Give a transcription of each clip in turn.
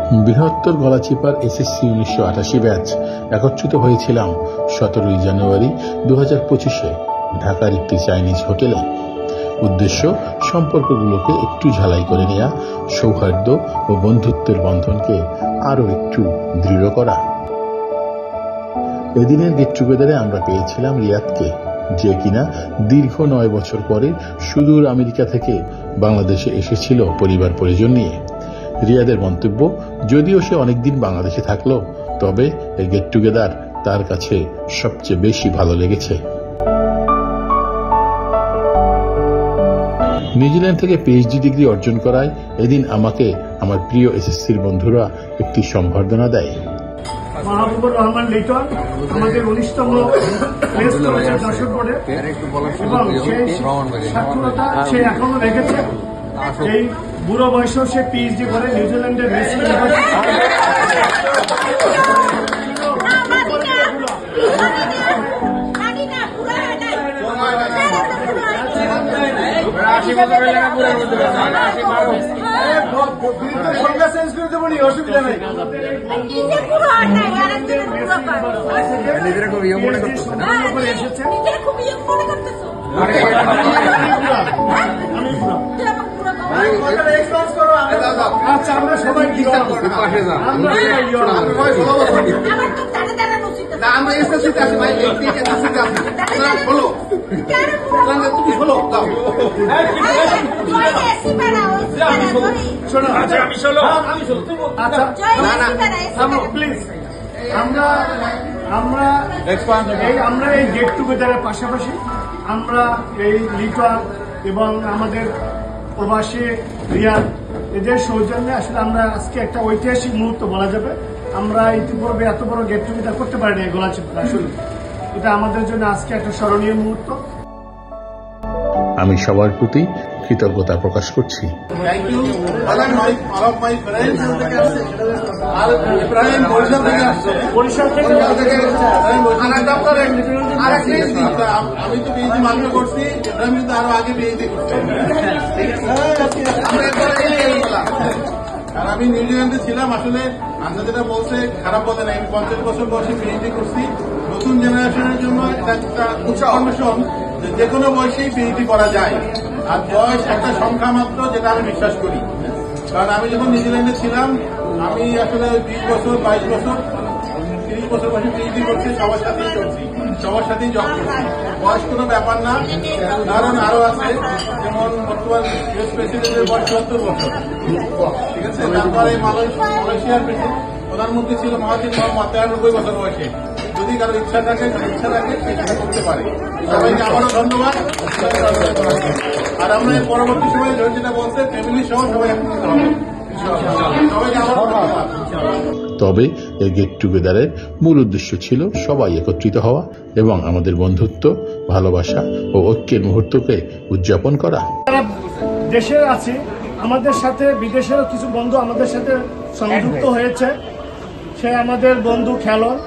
বৃহত্তর গলাচিপার SSC 1988 batch একত্রিত হয়েছিলাম 17 জানুয়ারি 2025-এ ঢাকার একটি চাইনিজ হোটেলে। উদ্দেশ্য সম্পর্কগুলোকে একটু ঝালাই করে নেওয়া, সৌহার্দ্য ও বন্ধুত্বের বন্ধনকে আরো একটু দৃঢ় করা। এদিনের গেট টুগেদারে আমরা পেয়েছিলাম রিয়াদকে, যে কিনা দীর্ঘ 9 বছর পরে সুদূর আমেরিকা থেকে বাংলাদেশে এসেছিল পরিবার পরিজন নিয়ে। রিয়াদের মন্তব্য, যদিও সে অনেকদিন বাংলাদেশে থাকলো, তবে এই গেট টুগেদার তার কাছে সবচেয়ে বেশি ভালো লেগেছে। নিউজিল্যান্ড থেকে পিএইচডি ডিগ্রি অর্জন করায় এদিন আমাকে আমার প্রিয় এসএসসির বন্ধুরা একটি সম্বর্ধনা দেয়। মাহবুবুর রহমান লিটন আমাদের 19তম প্লেস করেছে যশোর বোর্ডে, এবং সেই সাক্ষরতা সে এখনো রেখেছে। এই বুড়ো বয়সেও সে পিএইচডি করে নিউজিল্যান্ডের মেসি অসুবিধা নেই। আচ্ছা, আমরা সবাই আমরা এই গেট টুগেদারের পাশাপাশি আমরা এই লিটন এবং আমাদের প্রবাসী রিয়াদ, এদের সৌজন্যে আসলে আমরা আজকে একটা ঐতিহাসিক মুহূর্ত বলা যাবে। আমরা ইতিপূর্বে এত বড় গেট টুগেদার করতে পারিনি এই গলাচিপা। আসলে এটা আমাদের জন্য আজকে একটা স্মরণীয় মুহূর্ত। আমি সবার প্রতি কৃতজ্ঞতা প্রকাশ করছি। আমি তো পিএইচডি মাত্র করছি, আমি তো আরো আগে পিএইচডি করছি। আর আমি নিউজিল্যান্ডে ছিলাম। আসলে আমরা যেটা বলছে খারাপ বলে না, আমি 50 বছর বয়সে পিএইচডি করছি। নতুন জেনারেশনের জন্য এটা একটা ইনফরমেশন যে কোনো বয়সেই পিএইচডি করা যায়, আর বয়স একটা সংখ্যা মাত্র, যেটা আমি বিশ্বাস করি। কারণ আমি যখন নিউজিল্যান্ডে ছিলাম, আমি আসলে 20 বছর 22 বছর 30 বছর বয়সে পিএইচডি করছি, সবার সাথেই চলছি, সবার সাথেই জব করছি। বয়স কোনো ব্যাপার না, কারণ আরো আছে, যেমন বর্তমান ইউএস প্রেসিডেন্টের বয়স 70 বছর, ঠিক আছে। তারপরে মালয়েশিয়ার প্রধানমন্ত্রী ছিল মহাতির মোহাম্মদ, 93 বছর বয়সে। যদি কারো ইচ্ছা থাকে সেটা করতে পারে। সবাইকে আবারও ধন্যবাদ। আর আমরা এর পরবর্তী সময়ে যেটা বলছে, ফ্যামিলি সহ সবাই একত্রিত হবে। সবাইকে আবারও ধন্যবাদ। তবে এই গেট টুগেদারের মূল উদ্দেশ্য ছিল সবাই একত্রিত হওয়া এবং আমাদের বন্ধুত্ব, ভালোবাসা ও ঐক্যের মুহূর্তকে উদযাপন করা। দেশে আছে আমাদের সাথে, বিদেশেরও কিছু বন্ধু আমাদের সাথে সংযুক্ত হয়েছে। সে আমাদের বন্ধু খেলোয়াড়।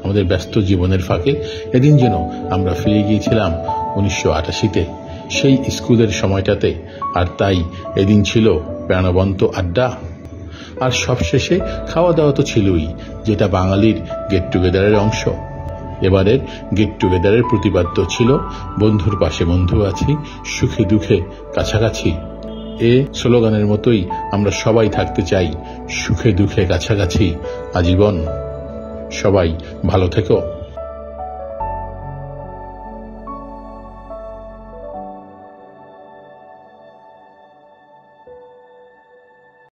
আমাদের ব্যস্ত জীবনের ফাঁকে এদিন যেন আমরা ফিরে গিয়েছিলাম 1988-তে, সেই স্কুলের সময়টাতে। আর তাই এদিন ছিল প্রাণবন্ত আড্ডা। আর সবশেষে খাওয়া দাওয়া তো ছিলই, যেটা বাঙালির গেট টুগেদারের অংশ। এবারের গেট টুগেদারের প্রতিপাদ্য ছিল বন্ধুর পাশে বন্ধু আছি, সুখে দুঃখে কাছাকাছি। এ স্লোগানের মতোই আমরা সবাই থাকতে চাই সুখে দুঃখে কাছাকাছি আজীবন। সবাই ভালো থেকো।